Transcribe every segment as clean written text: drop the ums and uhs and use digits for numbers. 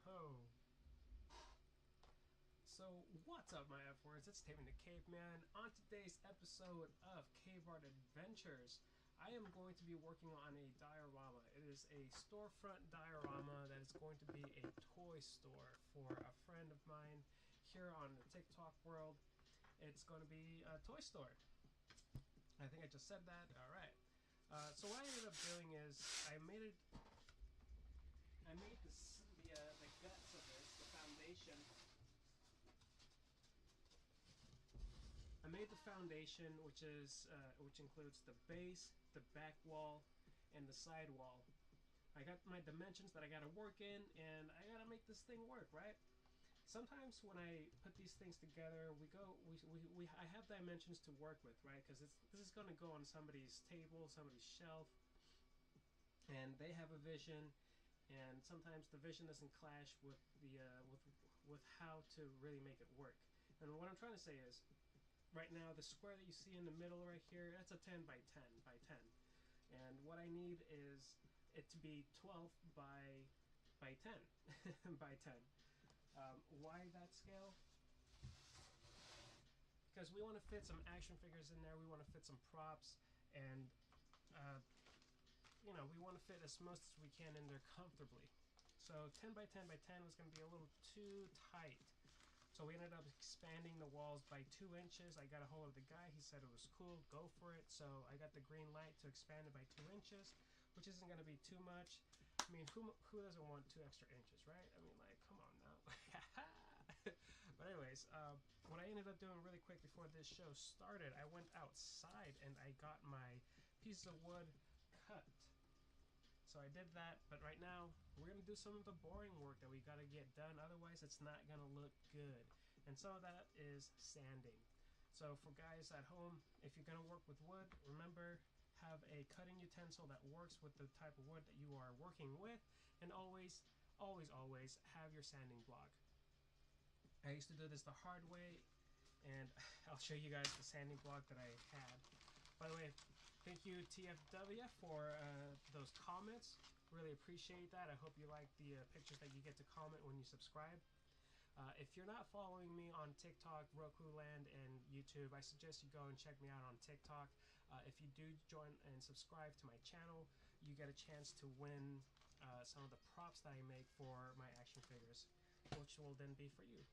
ho. So what's up, my F-words? It's Taven the Caveman. On today's episode of Cave Art Adventures, I am going to be working on a diorama. It is a storefront diorama that is going to be a toy store for a friend of mine here on the TikTok world. It's going to be a toy store. I think I just said that. All right. So what I ended up doing is I made the guts of this, the foundation. I made the foundation, which includes the base, the back wall, and the side wall. I got my dimensions that I gotta work in, and I gotta make this thing work, right? Sometimes when I put these things together, I have dimensions to work with, right? Because this is gonna go on somebody's table, somebody's shelf, and they have a vision, and sometimes the vision doesn't clash with the with how to really make it work. And what I'm trying to say is, right now, the square that you see in the middle right here, that's a 10 by 10 by 10. And what I need is it to be 12 by 10 by 10. Why that scale? Because we want to fit some action figures in there, we want to fit some props, and we want to fit as most as we can in there comfortably. So 10 by 10 by 10 was going to be a little too tight. So we ended up expanding the walls by 2 inches. I got a hold of the guy. He said it was cool. Go for it. So I got the green light to expand it by 2 inches, which isn't going to be too much. I mean, who doesn't want 2 extra inches, right? I mean, like, come on now. But anyways, what I ended up doing really quick before this show started, I went outside and I got my pieces of wood cut. So I did that, but right now we're going to do some of the boring work that we got to get done, otherwise it's not going to look good. And some of that is sanding. So for guys at home, if you're going to work with wood, remember, have a cutting utensil that works with the type of wood that you are working with, and always, always, always have your sanding block. I used to do this the hard way, and I'll show you guys the sanding block that I had. By the way, thank you TFW for those comments. Really appreciate that. I hope you like the pictures that you get to comment when you subscribe. If you're not following me on TikTok, Roku Land, and YouTube, I suggest you go and check me out on TikTok. If you do join and subscribe to my channel, you get a chance to win some of the props that I make for my action figures, which will then be for you.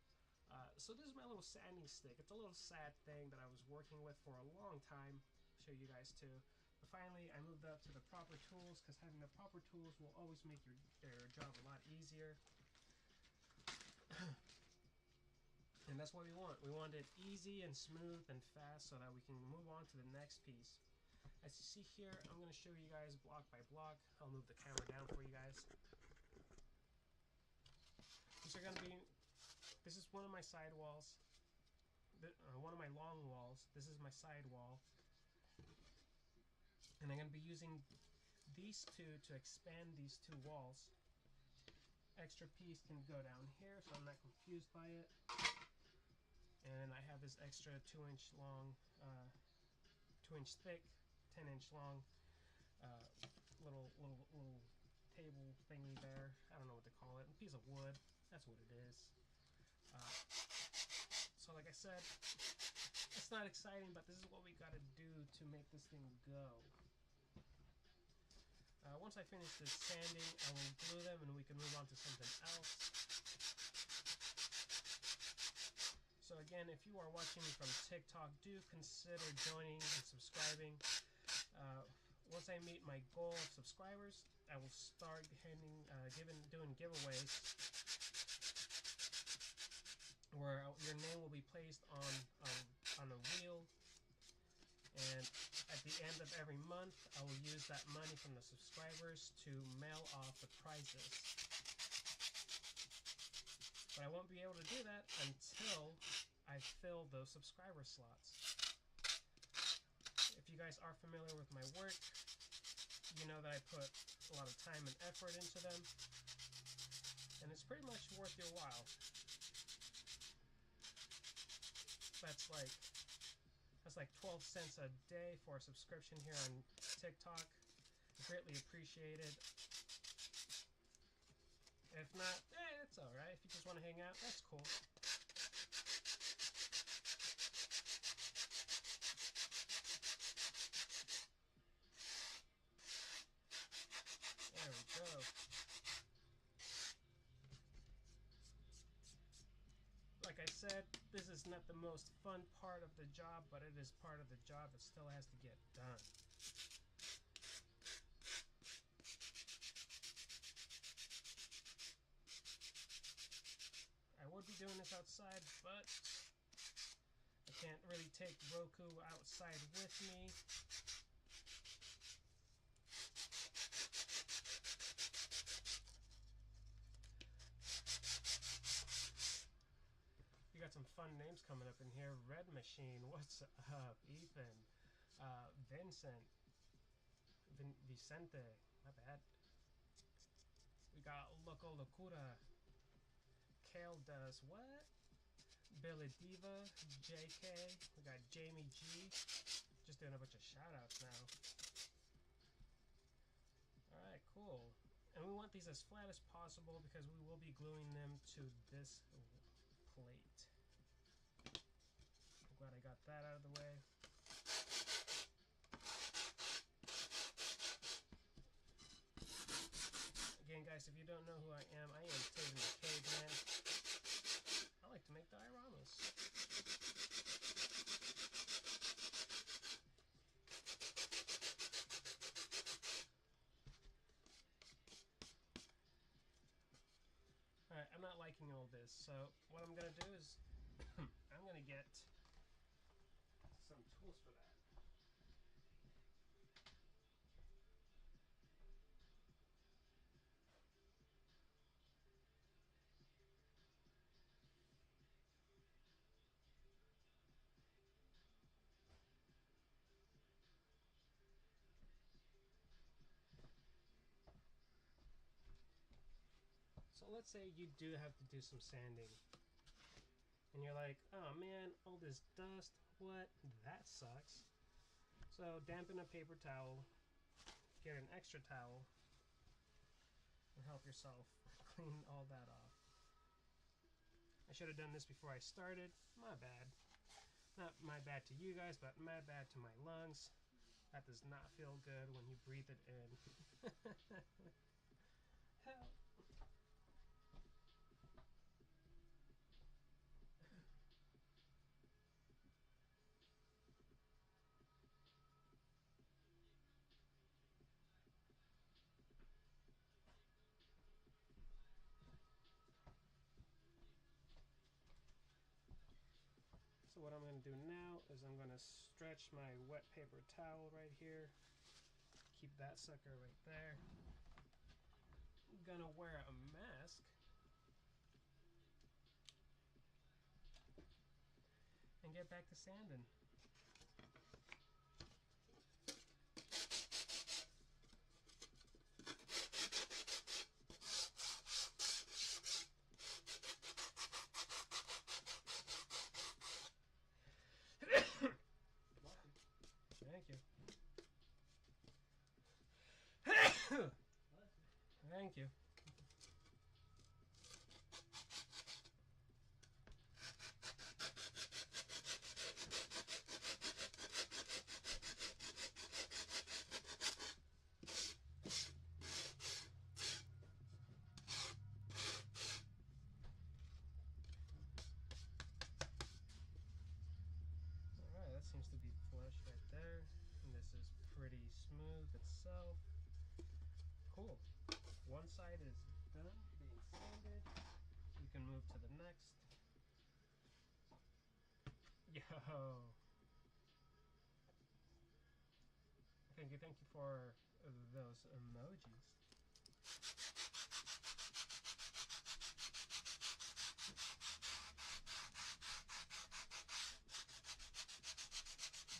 So this is my little sanding stick. It's a little sad thing that I was working with for a long time. Show you guys too. But finally, I moved up to the proper tools, because having the proper tools will always make your job a lot easier. And that's what we want. We want it easy and smooth and fast so that we can move on to the next piece. As you see here, I'm going to show you guys block by block. I'll move the camera down for you guys. These are going to be... This is one of my side walls. One of my long walls. This is my side wall. And I'm going to be using these two to expand these 2 walls. Extra piece can go down here, so I'm not confused by it. And I have this extra 2-inch long, 2-inch thick, 10-inch long little table thingy there. I don't know what to call it. A piece of wood. That's what it is. So like I said, it's not exciting, but this is what we got to do to make this thing go. Once I finish this sanding, I will glue them and we can move on to something else. So again, if you are watching me from TikTok, do consider joining and subscribing. Once I meet my goal of subscribers, I will start doing giveaways where your name will be placed on a wheel, and at the end of every month, I will use that money from the subscribers to mail off the prizes. But I won't be able to do that until I fill those subscriber slots. If you guys are familiar with my work, you know that I put a lot of time and effort into them, and it's pretty much worth your while. That's like 12 cents a day for a subscription here on TikTok. Greatly appreciated. If not, it's alright. If you just want to hang out, that's cool. There we go. Like I said, this is not the most fun part of the job, but it is part of the job that still has to get done. I would be doing this outside, but I can't really take Roku outside with me. We got some fun names coming up in here. Red Machine, what's up? Ethan, Vincent, Vicente, my bad. We got Loco Locura, Kale Does What? Billy Diva, JK, we got Jamie G. Just doing a bunch of shout outs now. Alright, cool. And we want these as flat as possible because we will be gluing them to this plate. I'm glad I got that out of the way. Again, guys, if you don't know who I am Taven the Caveman. I like to make dioramas. Alright, I'm not liking all this, so what I'm going to do is I'm going to get some tools for that. So let's say you do have to do some sanding. And you're like, oh man, all this dust, what? That sucks. So dampen a paper towel, get an extra towel, and help yourself clean all that off. I should have done this before I started. My bad. Not my bad to you guys, but my bad to my lungs. That does not feel good when you breathe it in. Help. So what I'm going to do now is I'm going to stretch my wet paper towel right here. Keep that sucker right there. I'm going to wear a mask. And get back to sanding. Thank you. Thank you. Alright, that seems to be flush right there. And this is pretty smooth itself. Cool. One side is done being sanded. We can move to the next. Yo! Thank you for those emojis.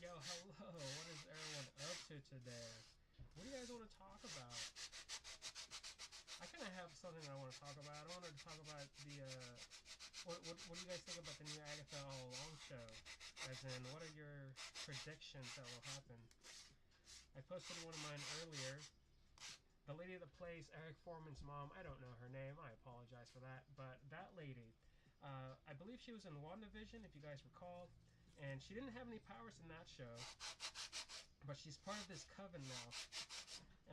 Yo, hello! What is everyone up to today? What do you guys want to talk about? I kind of have something I want to talk about. I wanted to talk about the, what do you guys think about the new Agatha All Along show? As in, what are your predictions that will happen? I posted one of mine earlier. The lady lady that plays Eric Foreman's mom, I don't know her name, I apologize for that, but that lady, I believe she was in WandaVision, if you guys recall, and she didn't have any powers in that show, but she's part of this coven now.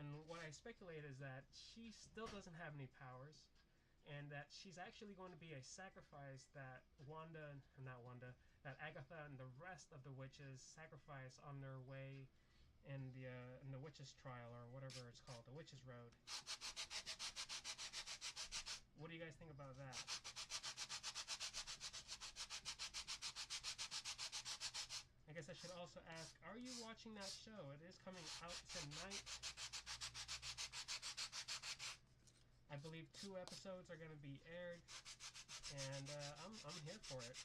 And what I speculate is that she still doesn't have any powers, and that she's actually going to be a sacrifice that that Agatha and the rest of the witches sacrifice on their way in the witches' trial, or whatever it's called, the witches' road. What do you guys think about that? I guess I should also ask, are you watching that show? It is coming out tonight. I believe 2 episodes are going to be aired, and I'm here for it.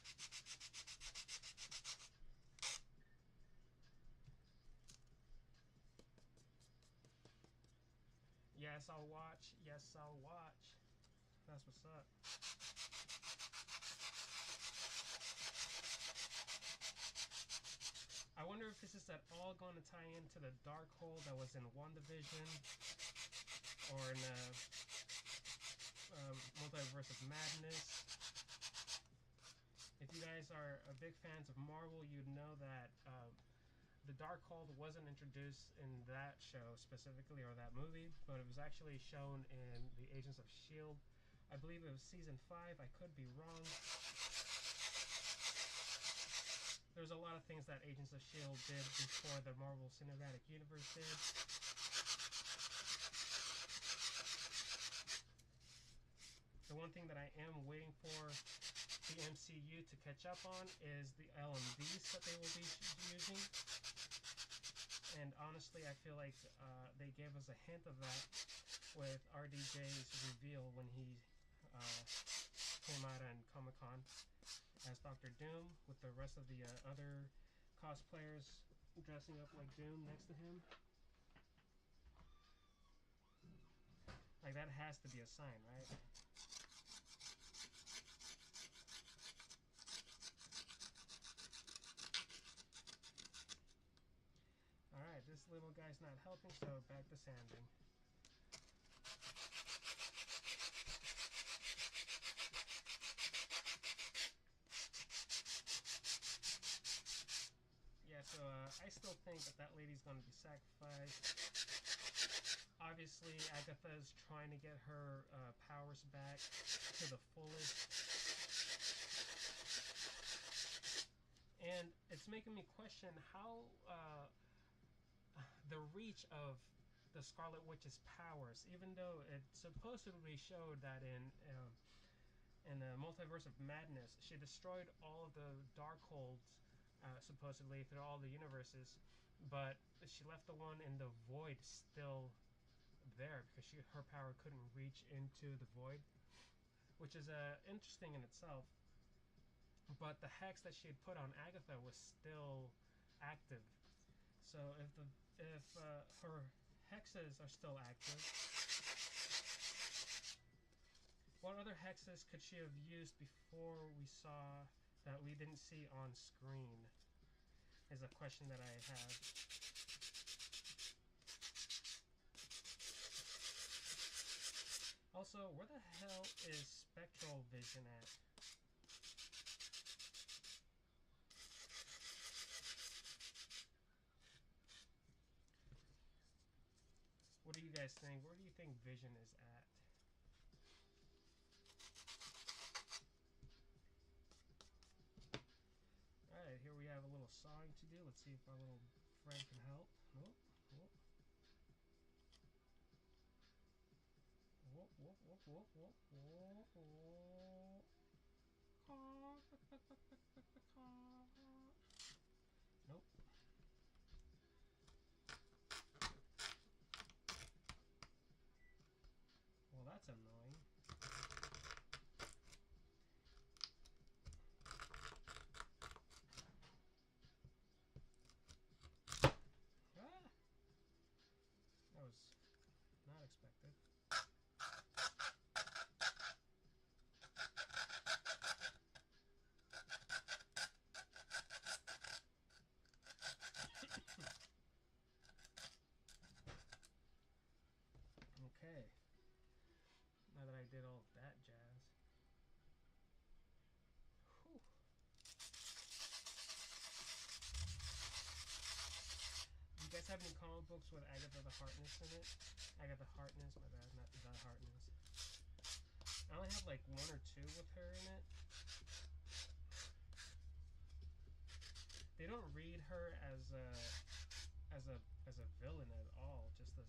Yes, I'll watch. Yes, I'll watch. That's what's up. I wonder if this is at all going to tie into the dark hole that was in WandaVision, or in Multiverse of Madness. If you guys are big fans of Marvel, you'd know that the Darkhold wasn't introduced in that show specifically, or that movie, but it was actually shown in the Agents of S.H.I.E.L.D. I believe it was season 5, I could be wrong. There's a lot of things that Agents of S.H.I.E.L.D. did before the Marvel Cinematic Universe did. The one thing that I am waiting for the MCU to catch up on is the LMVs that they will be using. And honestly, I feel like they gave us a hint of that with RDJ's reveal when he came out on Comic-Con as Dr. Doom, with the rest of the other cosplayers dressing up like Doom next to him. Like, that has to be a sign, right? Alright, this little guy's not helping, so back to sanding. Yeah, so I still think that that lady's going to be sacrificed. Obviously, Agatha's trying to get her powers back to the fullest. And it's making me question how the reach of the Scarlet Witch's powers, even though it supposedly showed that in the Multiverse of Madness, she destroyed all of the Darkholds, supposedly, through all the universes, but she left the one in the Void still there, because her power couldn't reach into the Void, which is interesting in itself. But the hex that she had put on Agatha was still active. So if her hexes are still active, what other hexes could she have used before we saw that we didn't see on screen, is a question that I have. Also, where the hell is Spectral Vision at? What do you guys think? Where do you think Vision is at? Alright, here we have a little sawing to do. Let's see if our little friend can help. Whoop, whoop. Whoop, whoop, whoop, whoop, whoop, whoop. Nope. Well, that's annoying. Ah! That was not expected. Okay. Now that I did all that jazz. Whew. Do you guys have any comic books with Agatha the Harkness in it? Agatha Harkness, my bad, not the Harkness. I only have like one or two with her in it. They don't read her as a villain at all, just as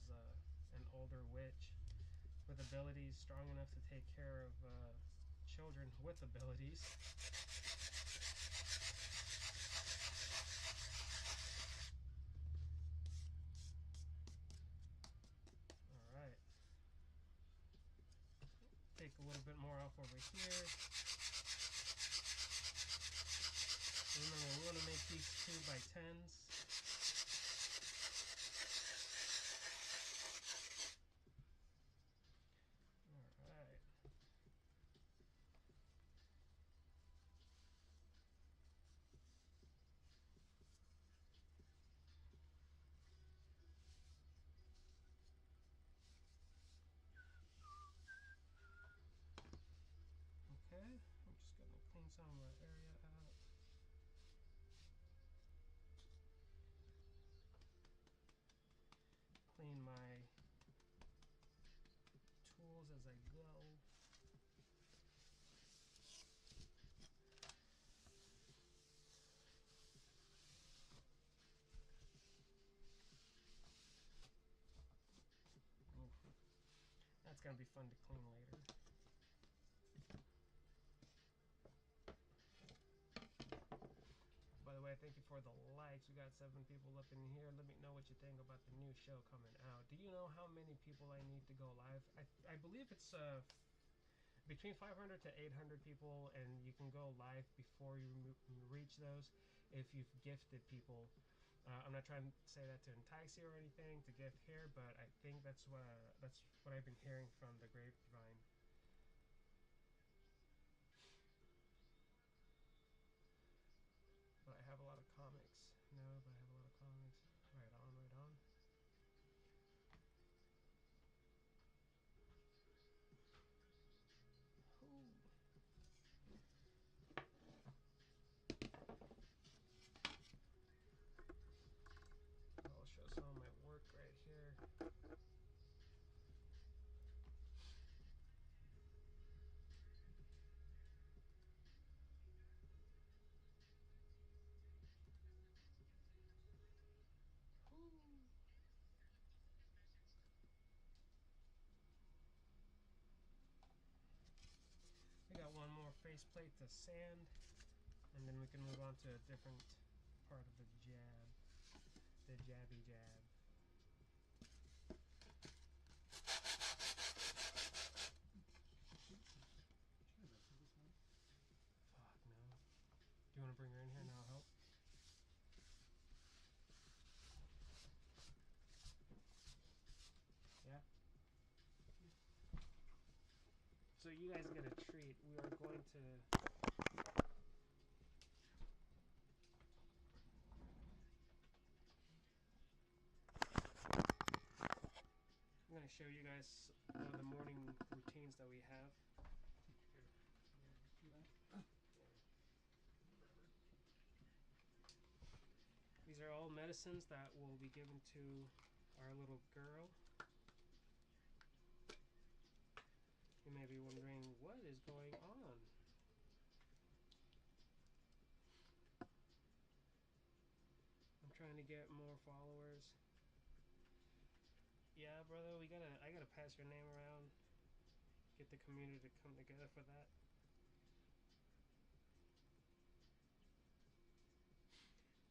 an older witch with abilities strong enough to take care of children with abilities. Alright. Take a little bit more off over here. Remember, we want to make these 2x10s. Alright. Okay, I'm just going to clean some of my area out. Clean my tools as I go. Oof. That's going to be fun to clean later. By the way, thank you for the likes. We got 7 people up in here. Let me know what you think about the new show coming out. Do you know how many people I need to go live? I believe it's between 500 to 800 people, and you can go live before you reach those if you've gifted people. I'm not trying to say that to entice you or anything to gift here, but I think that's what I've been hearing from the grapevine. But I have a lot of comics. No, but I have a lot of comics. Right on, right on. Ooh. I'll show some of my work right here. We got one more faceplate to sand, and then we can move on to a different part of the jab. The jabby jab. Fuck no. Do you want to bring her in here and I'll help? Yeah? So you guys get a treat. We are going to... I'm going to show you guys one of the morning routines that we have. These are all medicines that will be given to our little girl. You may be wondering, what is going on? I'm trying to get more followers. Yeah, brother, I gotta pass your name around. Get the community to come together for that.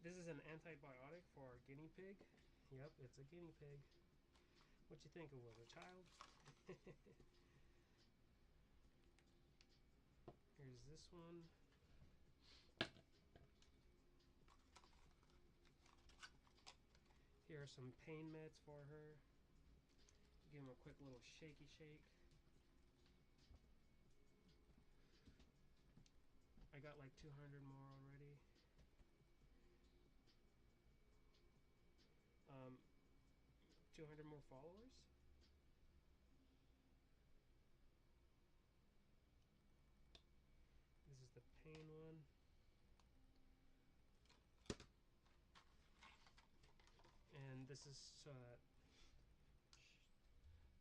This is an antibiotic for our guinea pig. Yep, it's a guinea pig. What you think it was, a child? Here's this one. Here are some pain meds for her. Give him a quick little shaky shake. I got like 200 more already. 200 more followers? this is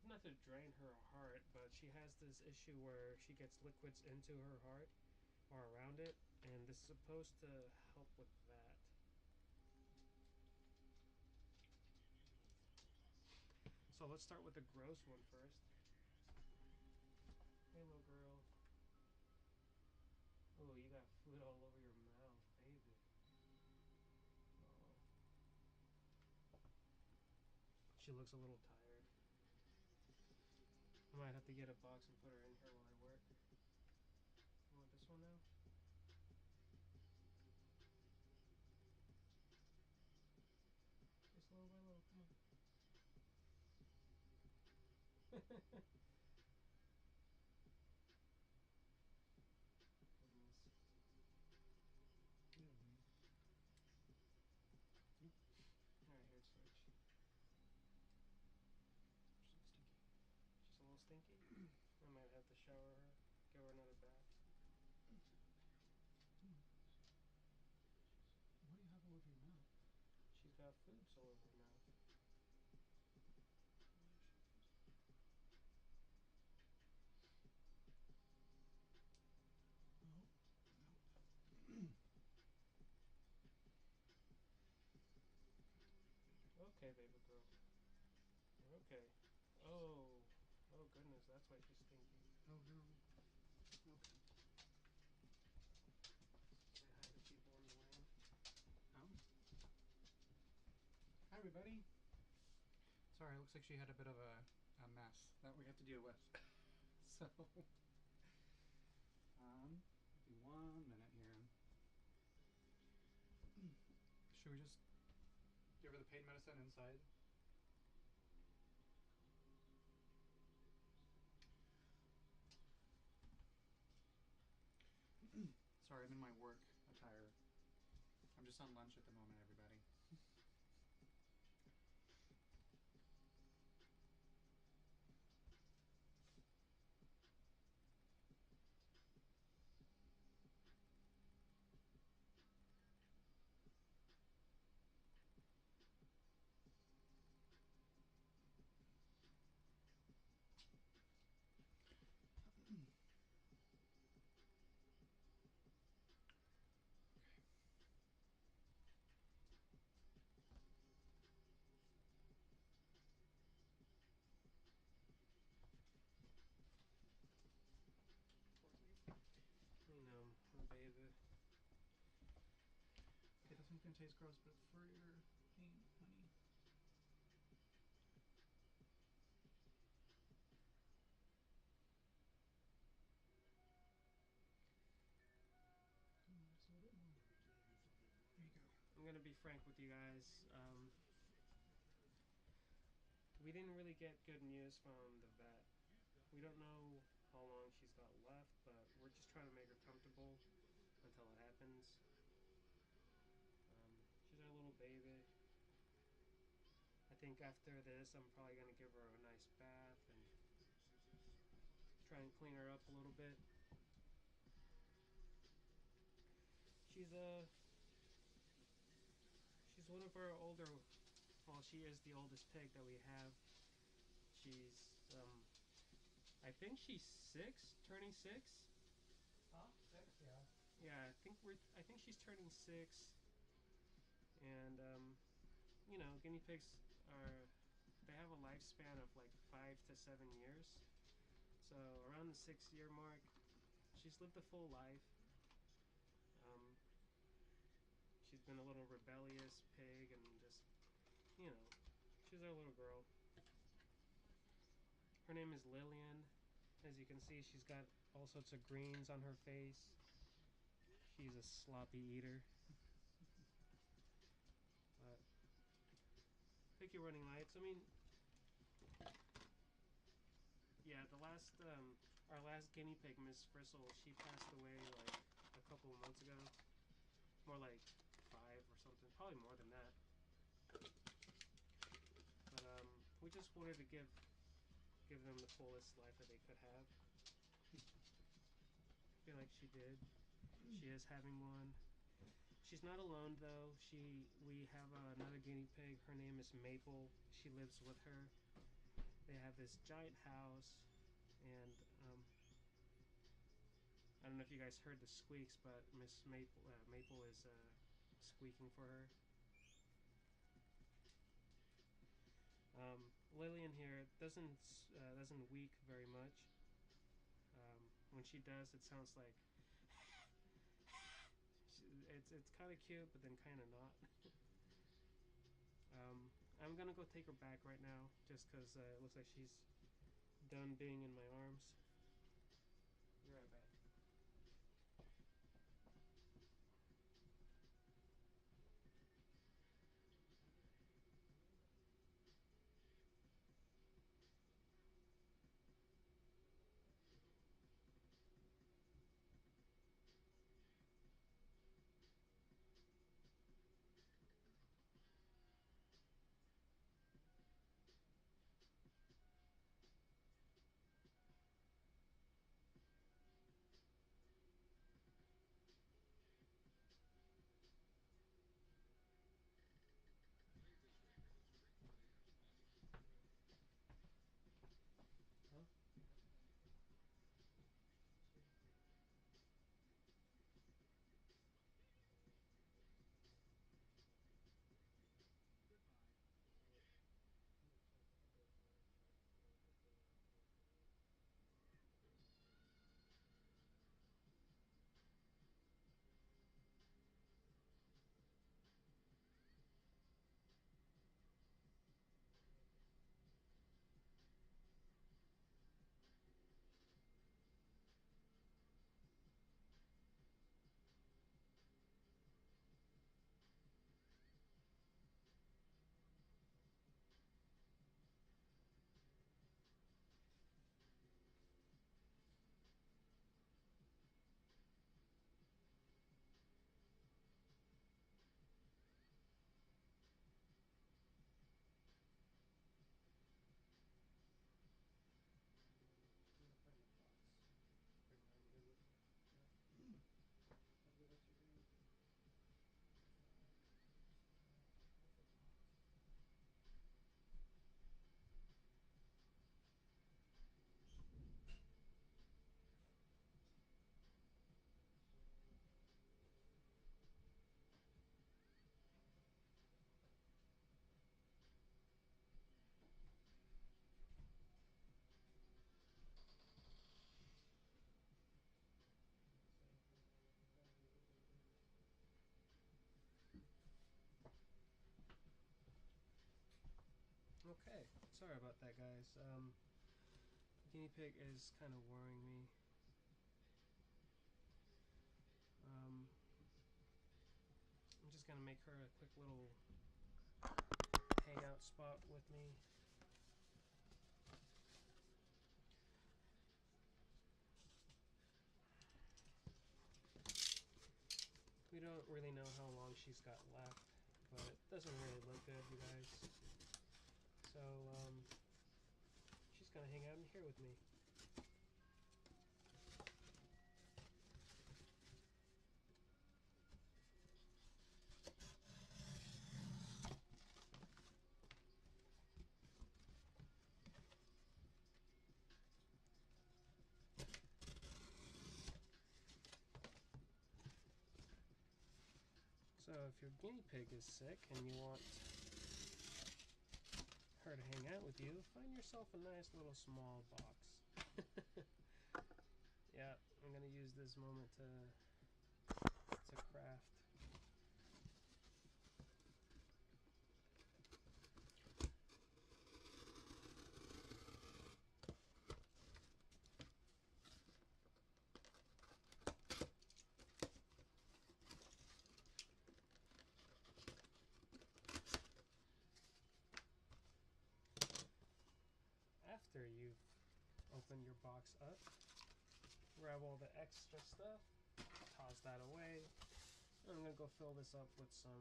not to drain her heart, but she has this issue where she gets liquids into her heart or around it, and this is supposed to help with that. So let's start with the gross one first. Hey, little girl. Oh, you got food all over your mouth, baby. Oh. She looks a little tired. I might have to get a box and put her in here while I work. You want this one now? Just little by little, come on. Goodness. Yeah, honey. Nope. Alright, here, switch. She's a little stinky. She's a little stinky. I might have to shower her, give her another bath. What do you have all over your mouth? She's got foods all over her mouth. Where is she? Oh, nope. Okay, baby girl. Okay. Oh. Oh, goodness, that's why she's stinky. Oh no. Okay. Say hi to people on the land. Oh. Hi, everybody. Sorry, it looks like she had a bit of a mess that we have to deal with. So, give me 1 minute here. Should we just give her the pain medicine inside? Sorry, I'm in my work attire. I'm just on lunch at the moment, everybody. You know, baby. Okay, this one's gonna taste gross, but it's for your pain, honey. Just a little bit more. There you go. I'm gonna be frank with you guys. We didn't really get good news from the vet. We don't know how long she's got left, but we're just trying to make her comfortable until it happens. She's our little baby. I think after this, I'm probably gonna give her a nice bath and try and clean her up a little bit. She's she's one of our older. Well, she is the oldest pig that we have. She's I think she's 6, turning 6. Huh? 6, yeah. Yeah, I think she's turning 6. And you know, guinea pigs are they have a lifespan of like 5 to 7 years. So around the 6-year mark, she's lived a full life. Um, she's been a little rebellious pig and just, you know, she's our little girl. Her name is Lillian. As you can see, she's got all sorts of greens on her face. She's a sloppy eater. But pick your running lights. I mean, yeah, our last guinea pig, Miss Bristle, she passed away like a couple of months ago. More like 5 or something, probably more than that. But we just wanted to give them the fullest life that they could have. I feel like she did. She is having one. She's not alone though. We have another guinea pig. Her name is Maple. She lives with her. They have this giant house, and I don't know if you guys heard the squeaks, but Miss Maple is squeaking for her. Lillian here doesn't weak very much. When she does, it sounds like it's kind of cute, but then kind of not. I'm gonna go take her back right now, just because it looks like she's done being in my arms. Be right back. Huh? I'm gonna find my box. Bring mine here with me. Tell me what you're doing. Where's the box? Okay, sorry about that, guys. Guinea pig is kind of worrying me. Um, I'm just gonna make her a quick little hangout spot with me. We don't really know how long she's got left, but it doesn't really look good, you guys. So, she's gonna hang out in here with me. So if your guinea pig is sick and you want her to hang out with you, find yourself a nice little small box. Yeah, I'm gonna use this moment to craft. After you've opened your box up, grab all the extra stuff, toss that away. I'm gonna go fill this up with some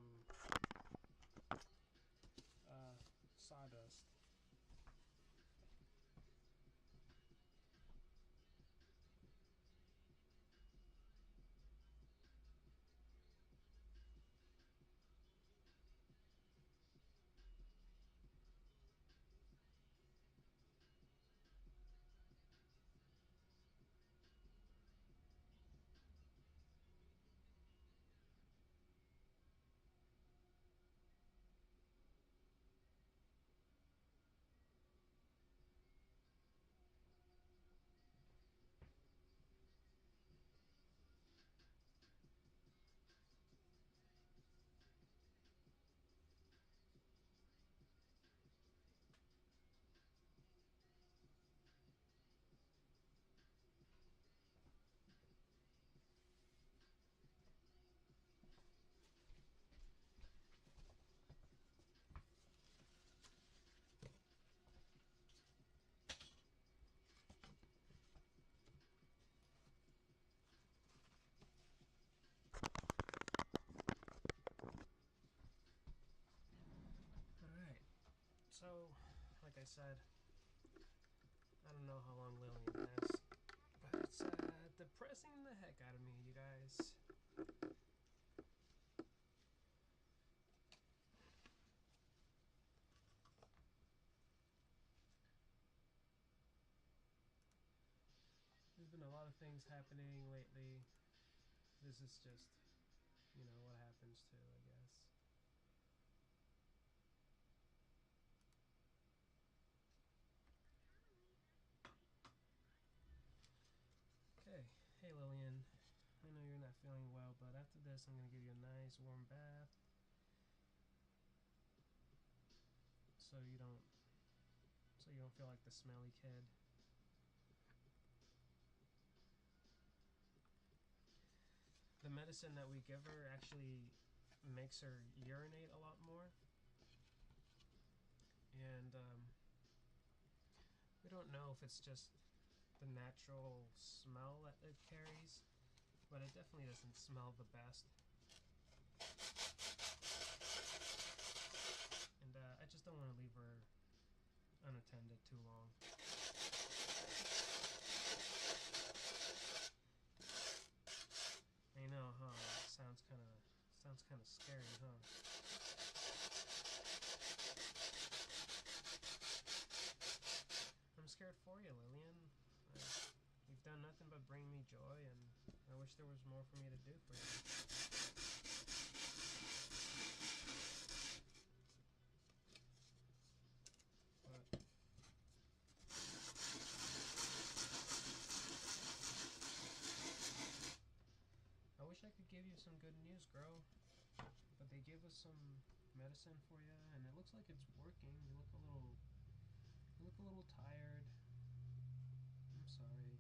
sawdust. So, like I said, I don't know how long Lillian has, but it's depressing the heck out of me, you guys. There's been a lot of things happening lately. This is just, you know, what happens to, I guess. Okay, hey Lillian, I know you're not feeling well, but after this I'm going to give you a nice warm bath so you don't feel like the smelly kid. The medicine that we give her actually makes her urinate a lot more, and we don't know if it's just the natural smell that it carries, but it definitely doesn't smell the best. And I just don't want to leave her unattended too long. I know, huh? Sounds kind of scary, huh? I'm scared for you, Lillian. You've done nothing but bring me joy, and I wish there was more for me to do for you. But I wish I could give you some good news, girl. But they gave us some medicine for you, and it looks like it's working. You look a little tired. I'm sorry.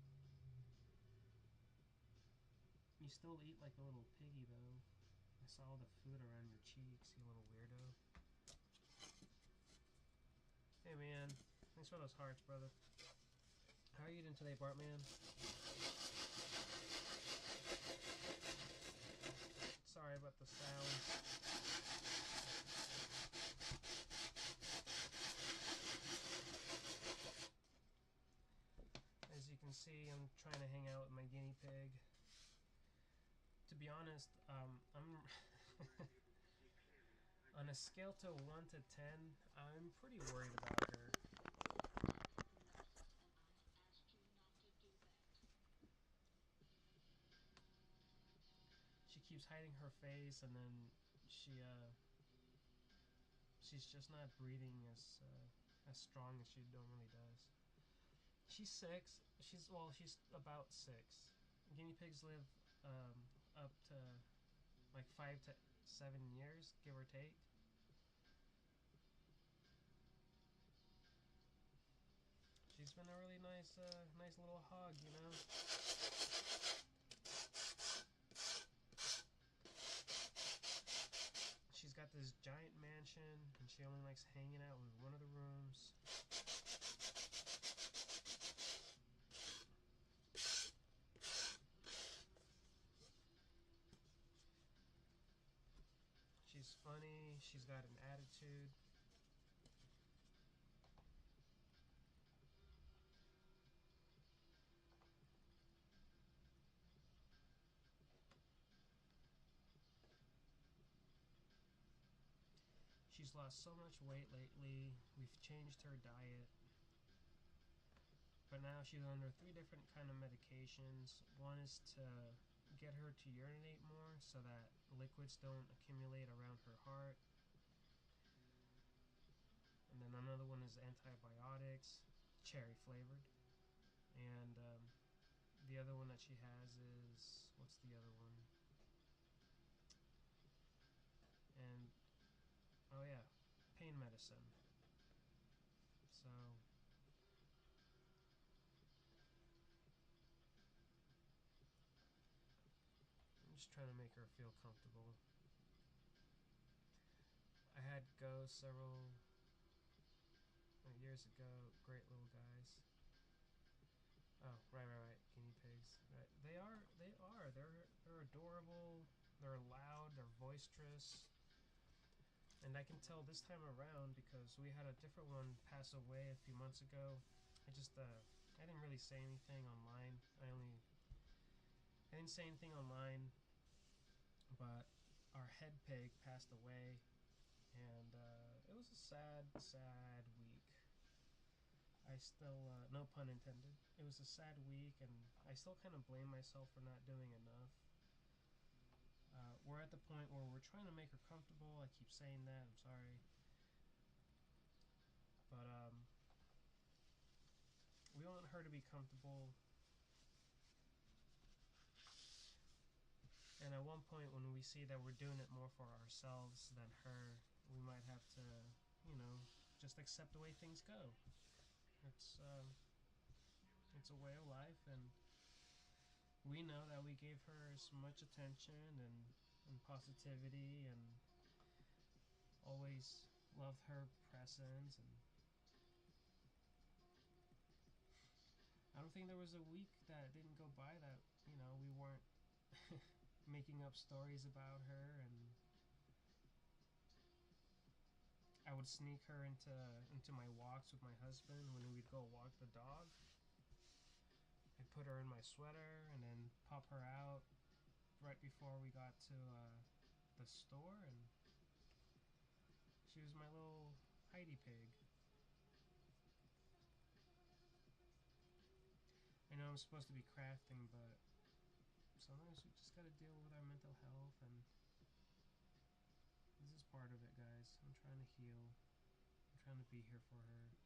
You still eat like a little piggy, though. I saw all the food around your cheeks, you little weirdo. Hey, man. Thanks for those hearts, brother. How are you doing today, Bartman? Sorry about the sound. As you can see, I'm trying to hang out with my guinea pig. To be honest, I'm on a scale to 1 to 10, I'm pretty worried about her. She keeps hiding her face, and then she's just not breathing as strong as she normally does. She's 6. She's about 6. Guinea pigs live up to like 5 to 7 years, give or take. She's been a really nice little hog, you know. She's got this giant mansion, and she only likes hanging out with one of the rooms. She's funny. She's got an attitude. She's lost so much weight lately. We've changed her diet. But now she's under 3 different kind of medications. One is to get her to urinate more so that liquids don't accumulate around her heart. And then another one is antibiotics, cherry flavored. And the other one that she has is, what's the other one? And, oh yeah, pain medicine. So, I'm just trying to make her feel comfortable. I had Go several years ago. Great little guys. Oh, right. Guinea pigs. Right. They are. They're adorable. They're loud. They're boisterous. And I can tell this time around because we had a different one pass away a few months ago. I didn't really say anything online. I didn't say anything online, but our head pig passed away, and it was a sad, sad week. I still, no pun intended, it was a sad week, and I still kind of blame myself for not doing enough. We're at the point where we're trying to make her comfortable. I keep saying that, I'm sorry. But, we want her to be comfortable. And at one point, when we see that we're doing it more for ourselves than her, we might have to, just accept the way things go. It's, it's a way of life, and we know that we gave her as much attention and positivity, and always loved her presence, and I don't think there was a week that didn't go by that we weren't making up stories about her. And I would sneak her into my walks with my husband when we'd go walk the dog. I'd put her in my sweater and then pop her out right before we got to the store, and she was my little Heidi pig. I know I'm supposed to be crafting, but sometimes we just gotta deal with our mental health, and this is part of it, guys. I'm trying to heal. I'm trying to be here for her.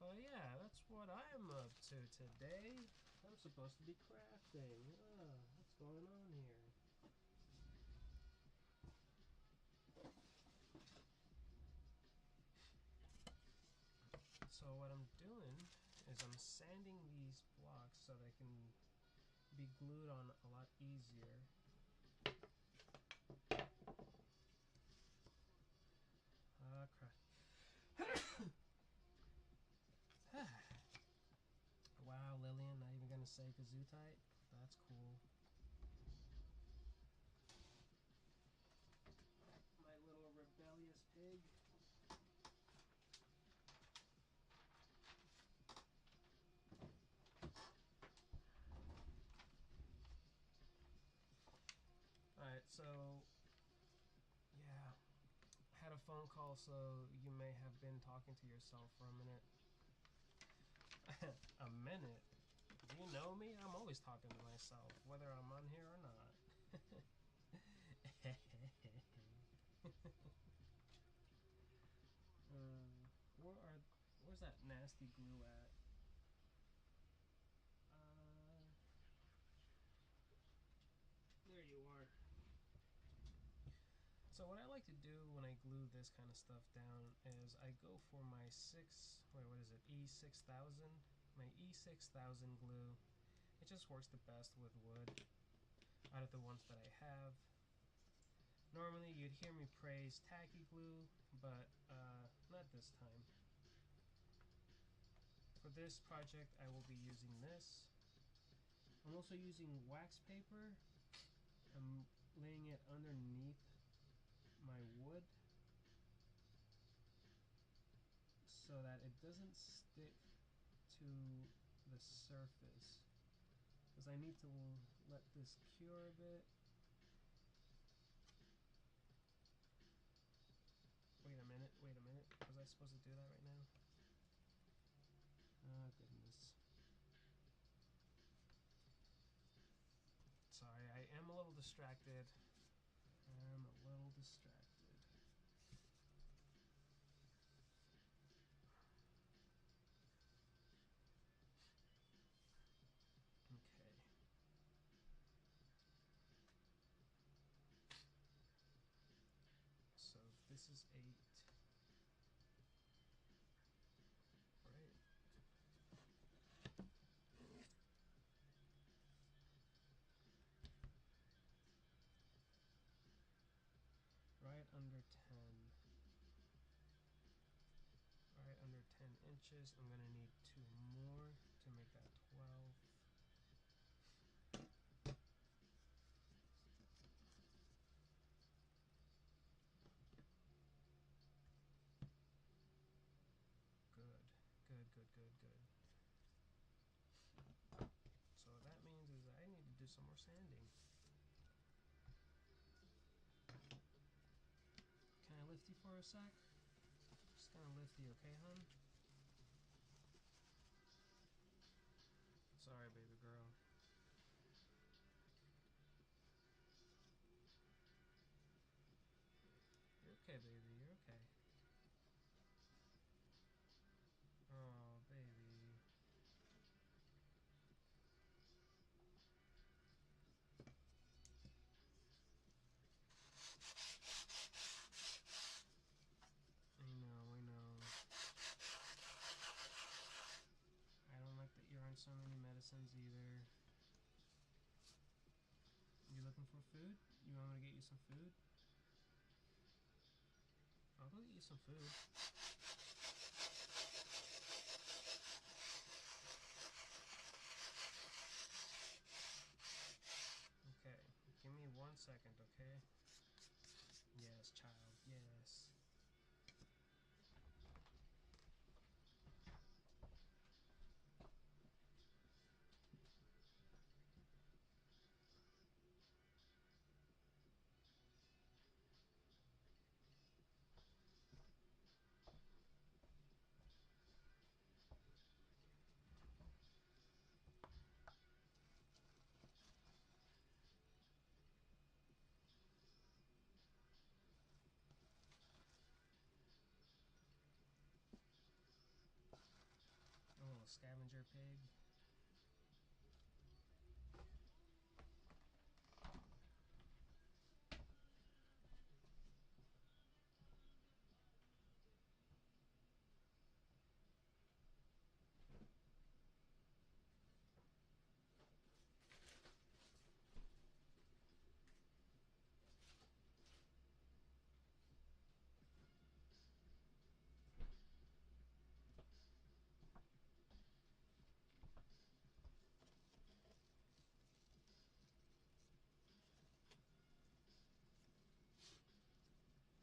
But yeah, that's what I'm up to today. I'm supposed to be crafting. What's going on here? So what I'm doing is I'm sanding these blocks so they can be glued on a lot easier. Crap. Wow, Lillian, not even gonna say Gesundheit? That's cool. My little rebellious pig. Alright, so yeah, had a phone call, so you may have been talking to yourself for a minute. A minute? Do you know me? I'm always talking to myself, whether I'm on here or not. Where's that nasty glue at? There you are. So what I like to do when I glue this kind of stuff down is I go for my E6000, my E6000 glue. It just works the best with wood out of the ones that I have. Normally you'd hear me praise tacky glue, but not this time. For this project I will be using this. I'm also using wax paper. I'm laying it underneath my wood so that it doesn't stick to the surface, because I need to let this cure a bit. Wait a minute, was I supposed to do that right now? Oh goodness. Sorry, I am a little distracted. Okay. So this is 8. Right. Right under 10. Right under inches. I'm gonna need 2 more to make that 12. Good, good, good, good, good. So what that means is I need to do some more sanding. Can I lift you for a sec? Just gonna lift you, okay, hun? Sorry, baby girl. You're okay, baby. You're okay. Oh, baby. I know, I know. I don't like that you're on so many medicines either. You looking for food? You want me to get you some food? I'll go get you some food. Okay, give me 1 second, okay? Yes, child, yes. A little scavenger pig.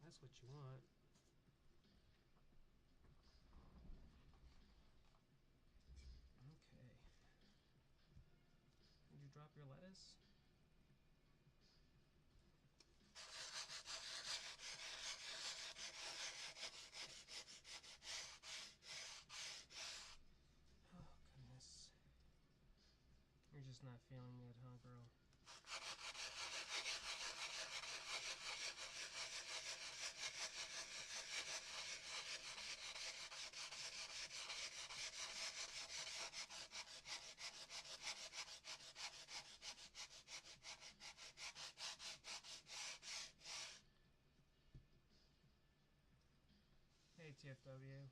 That's what you want. Okay. Did you drop your lettuce? Oh, goodness. You're just not feeling it, huh, girl? Hey, TFW.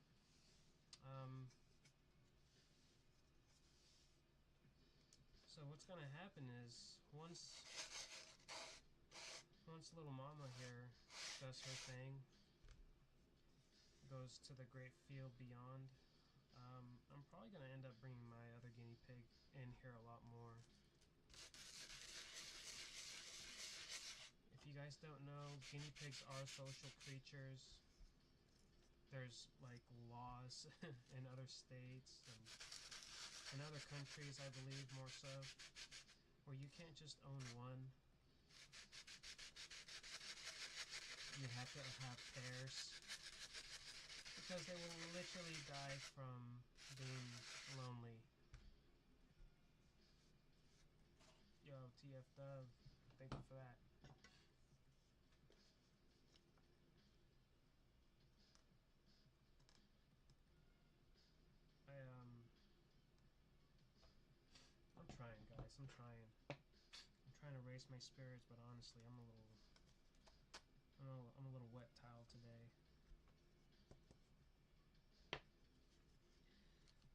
So what's gonna happen is once little mama here does her thing, goes to the great field beyond, I'm probably gonna end up bringing my other guinea pig in here a lot more. If you guys don't know, guinea pigs are social creatures. There's like laws in other states and in other countries, I believe, more so, where you can't just own one. You have to have pairs because they will literally die from being lonely. Yo, TF Dove, thank you for that. I'm trying, guys. I'm trying. I'm trying to raise my spirits, but honestly, I'm a little wet towel today.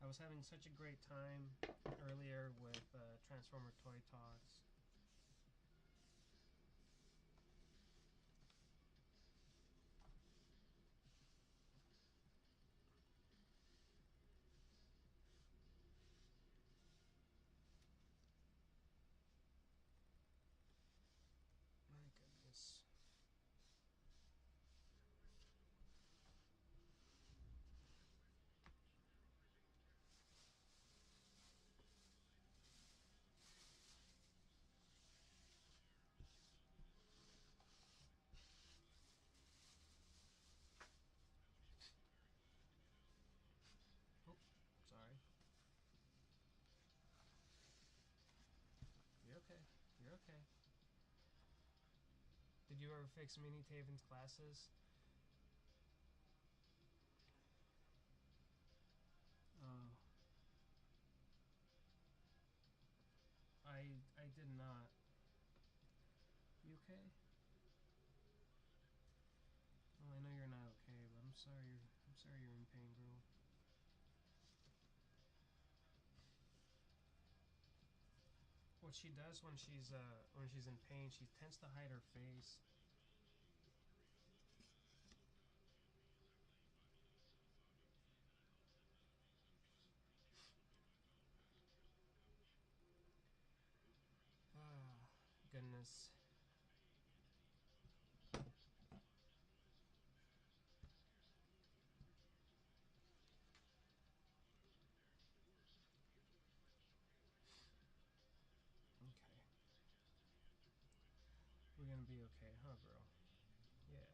I was having such a great time earlier with Transformer Toy Talks. You're okay. Did you ever fix Mini Taven's glasses? Oh. I did not. You okay? Well, I know you're not okay, but I'm sorry you're in pain, girl. What she does when she's in pain, she tends to hide her face. Ah, goodness. Okay. We're gonna be okay, huh, girl? Yeah.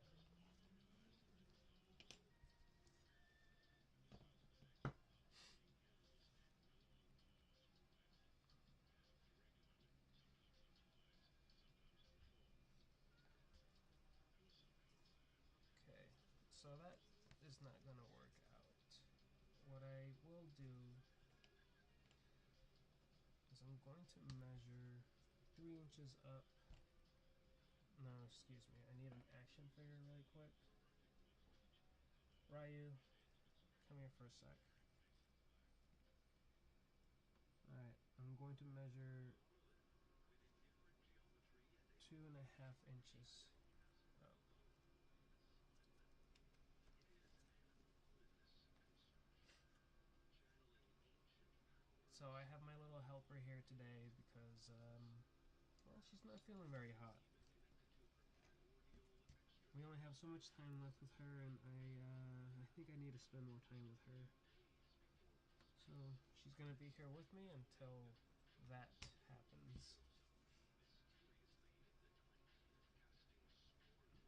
Okay. So that is not gonna work out. What I will do is I'm going to measure 3 inches up. No, excuse me. I need an action figure really quick. Ryu, come here for a sec. Alright, I'm going to measure 2.5 inches up. So I have my little helper here today because, well, she's not feeling very hot. We only have so much time left with her, and I think I need to spend more time with her. So she's gonna be here with me until that happens.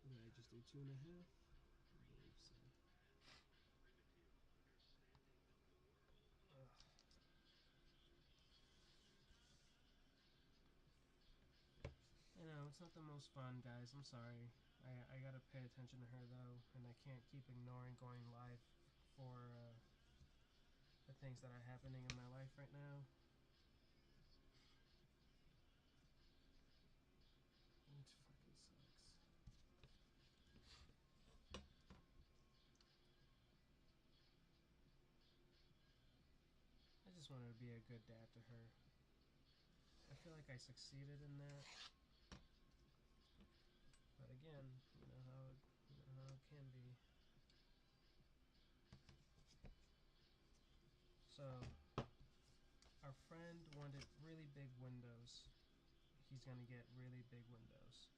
Did I just do 2.5? I believe so. Ugh. I know, it's not the most fun, guys. I'm sorry. I gotta pay attention to her, though, and I can't keep ignoring going live for the things that are happening in my life right now. It fucking sucks. I just wanted to be a good dad to her. I feel like I succeeded in that. But again, you know how it can be. So, our friend wanted really big windows. He's gonna get really big windows.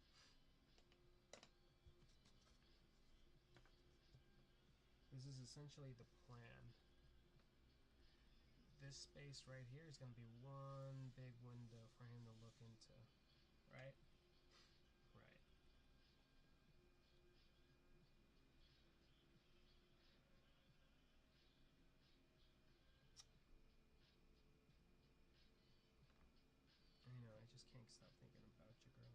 This is essentially the plan. This space right here is gonna be one big window for him to look into. Right? Right. I know, I just can't stop thinking about you, girl.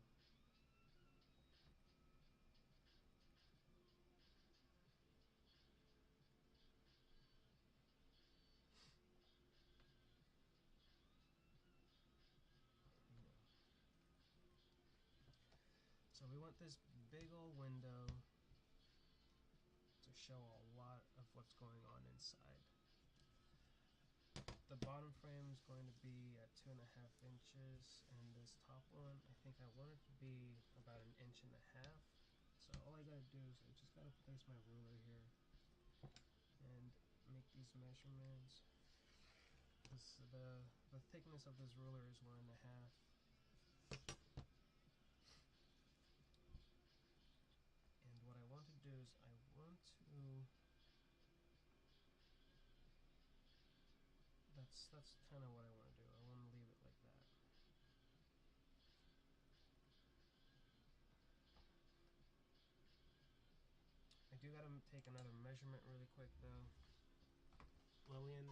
You know. So we want this big old window to show a lot of what's going on inside. The bottom frame is going to be at 2.5 inches, and this top one, I think I want it to be about 1.5 inches. So all I gotta do is I just gotta place my ruler here and make these measurements. The thickness of this ruler is 1.5. And what I want to do is I want to. That's kind of what I want to do. I want to leave it like that. I do gotta take another measurement really quick though. Lillian.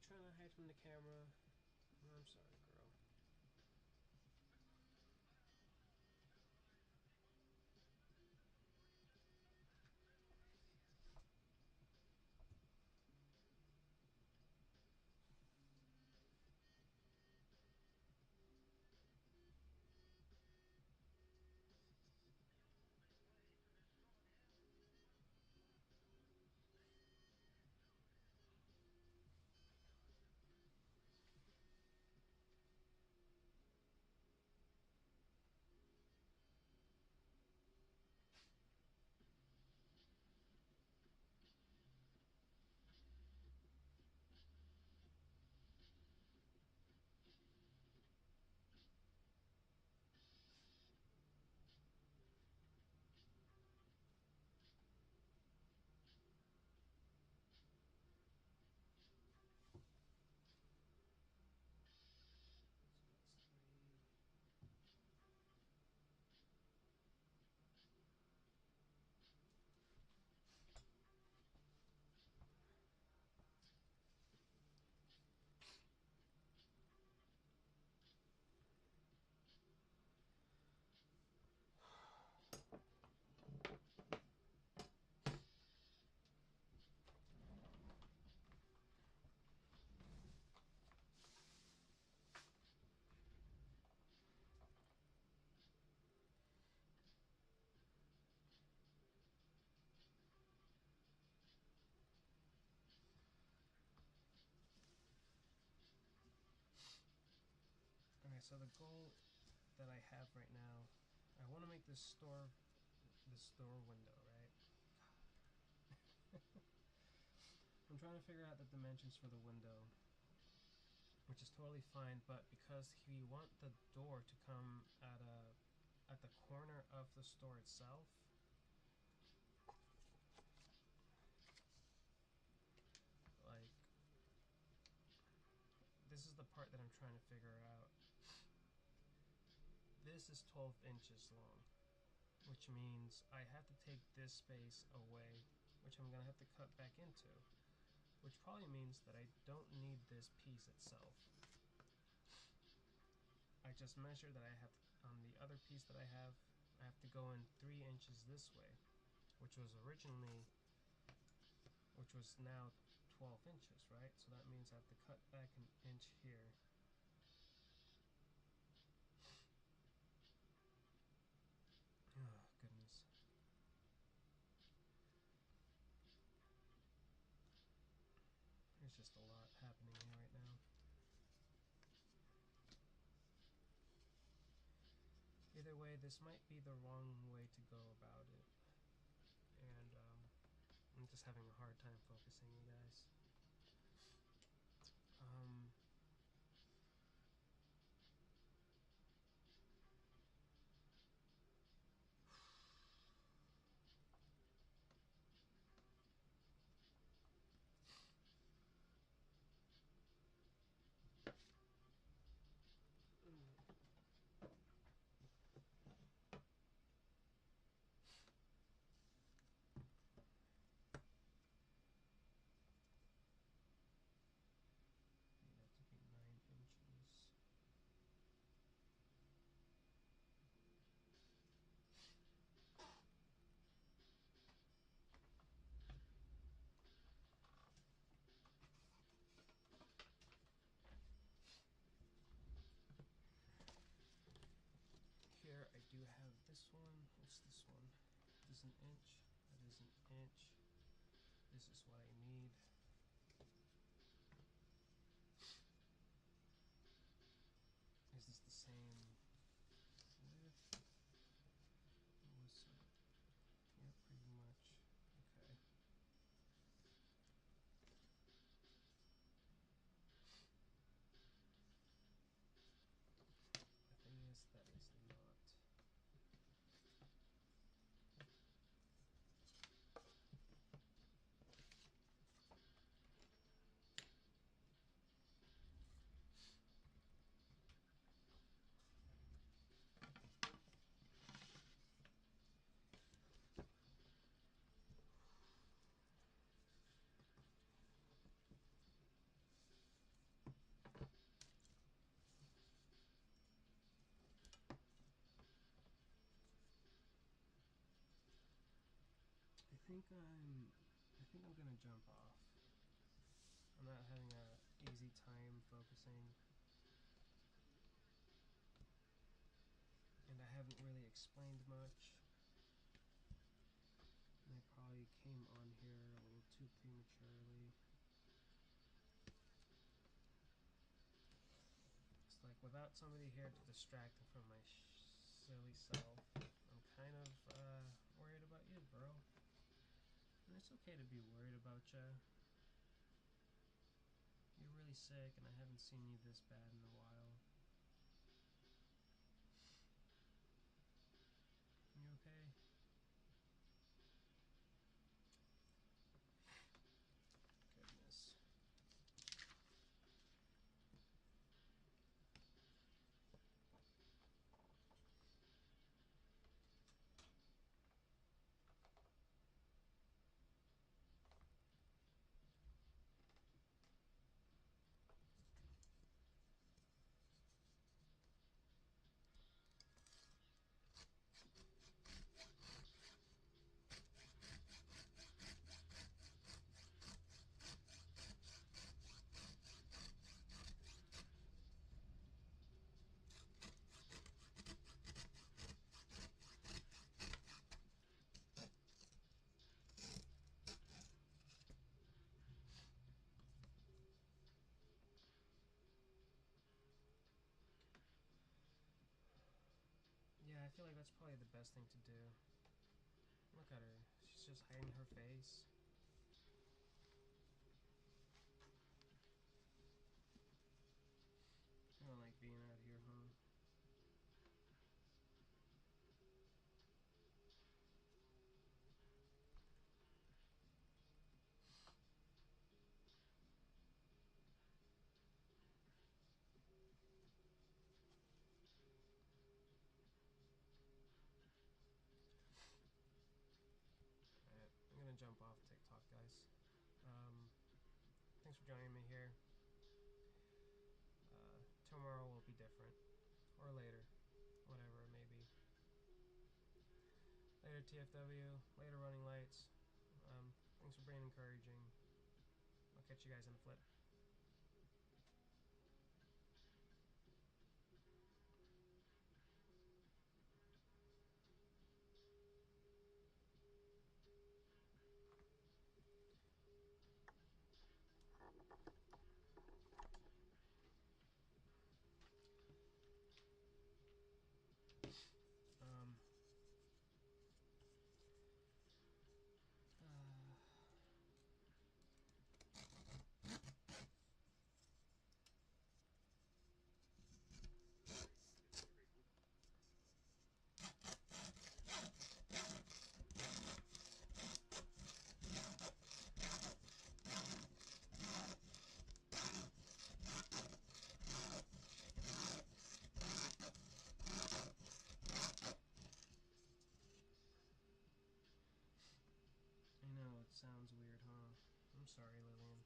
trying to hide from the camera? I'm sorry, girl. Okay, so the goal that I have right now, I want to make this store window, right? I'm trying to figure out the dimensions for the window, which is totally fine, but because we want the door to come at the corner of the store itself, like, this is the part that I'm trying to figure out. This is 12 inches long, which means I have to take this space away, which I'm going to have to cut back into, which probably means that I don't need this piece itself. I just measured that I have, on the other piece that I have to go in 3 inches this way, which was now 12 inches, right? So that means I have to cut back an inch here. Oh, goodness. There's just a lot happening here right now. Either way, this might be the wrong way to go about it. And I'm just having a hard time focusing, you guys. Need that to be 9 inches. Here I do have this one. What's this one? This is an inch. That is an inch. This is what I need. Is this the same width? Was yeah, pretty much. Okay. The thing is, that is not. think I'm gonna jump off. I'm not having a easy time focusing, and I haven't really explained much. And I probably came on here a little too prematurely. It's like without somebody here to distract me from my silly self, I'm kind of worried about you, bro. And it's okay to be worried about you. You're really sick, and I haven't seen you this bad in a while. You okay? Goodness. Yeah, I feel like that's probably the best thing to do. Look at her. She's just hiding her face. You don't like being out here, huh? Alright, I'm gonna jump off TikTok, guys. Thanks for joining me here. Tomorrow will be different. Or later. Whatever it may be. Later TFW, later running lights. Thanks for being encouraging. I'll catch you guys in the flip. Um, I know, it sounds weird, huh? I'm sorry, Lillian.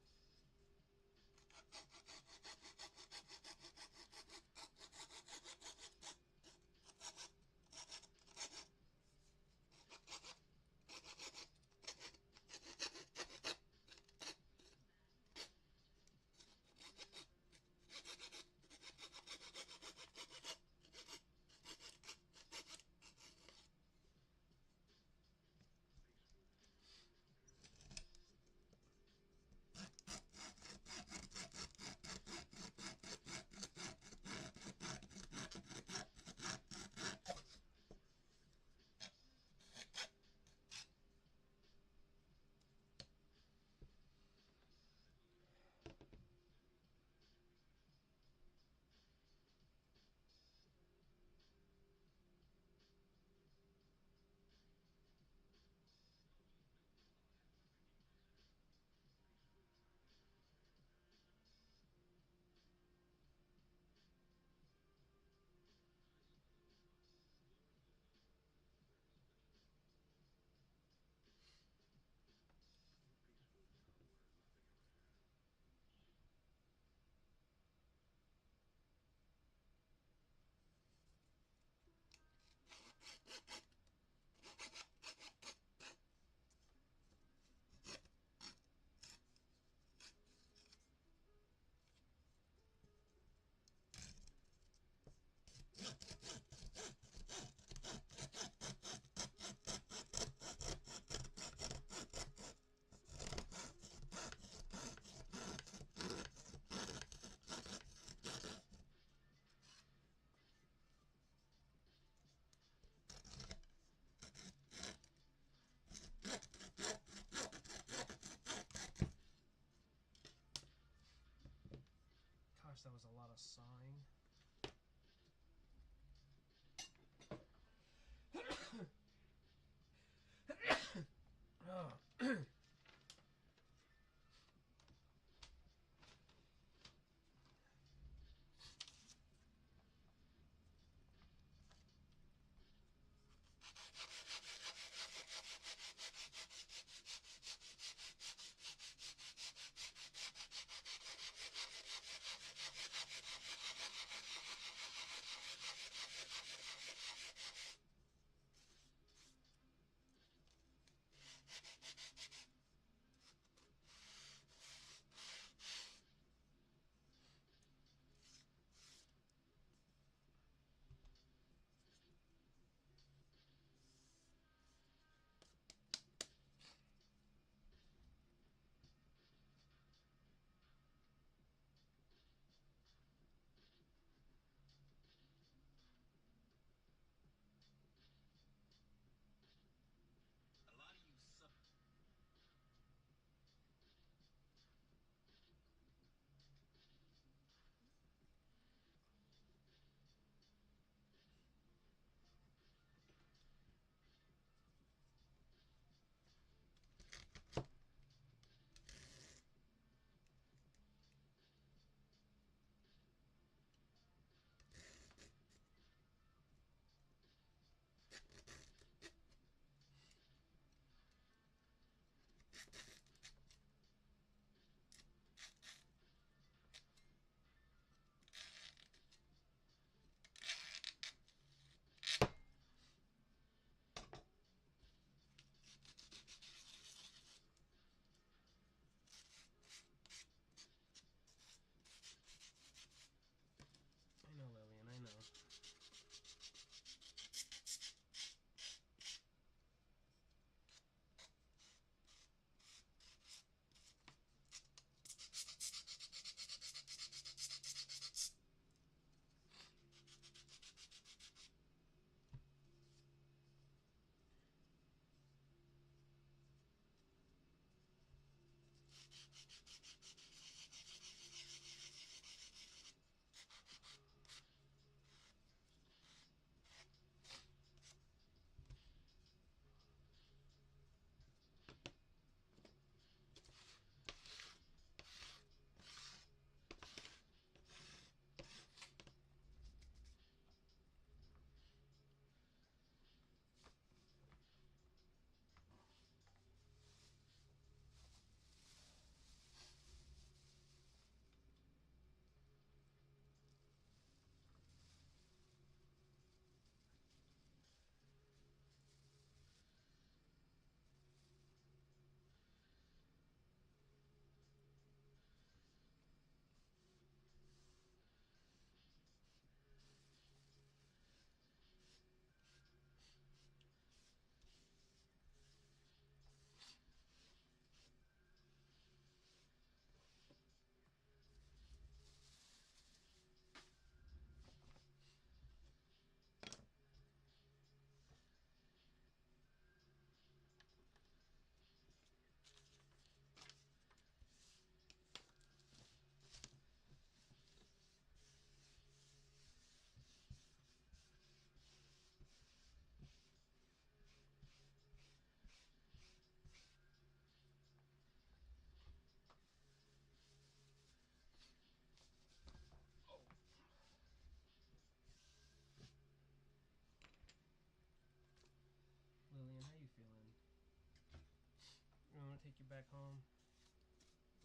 take you back home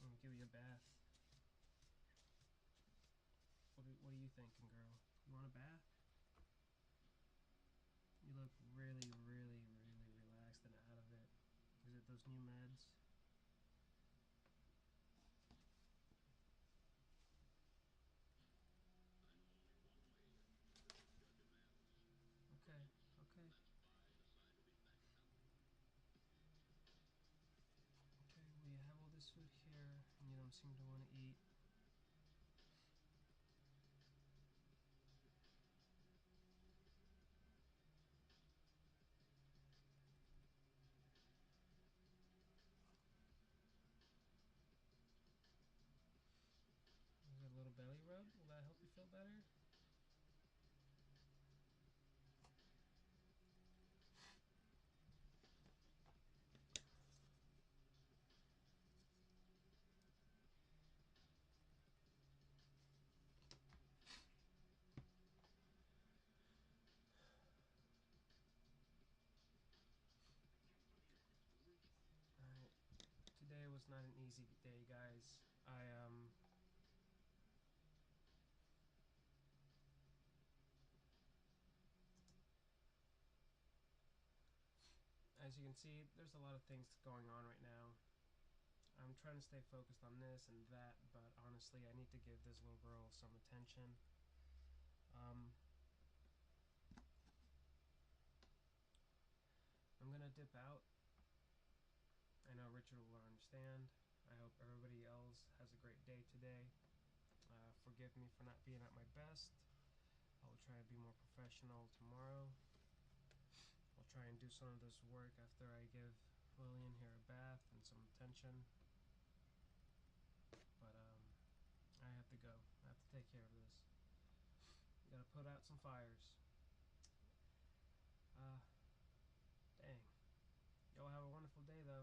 and give you a bath. What are you thinking, girl? You want a bath? You look really, really, really relaxed and out of it. Is it those new meds? Okay, okay. Okay, well you have all this food here and you don't seem to want to eat. Is it a little belly rub? Will that help you feel better? Alright. Today was not an easy day, guys. As you can see, there's a lot of things going on right now. I'm trying to stay focused on this and that, but honestly, I need to give this little girl some attention. I'm gonna dip out. I know Richard will understand. I hope everybody else has a great day today. Forgive me for not being at my best. I will try and be more professional tomorrow. I'll try and do some of this work after I give Lillian here a bath and some attention. But I have to go. I have to take care of this. Gotta put out some fires. Dang. Y'all have a wonderful day though.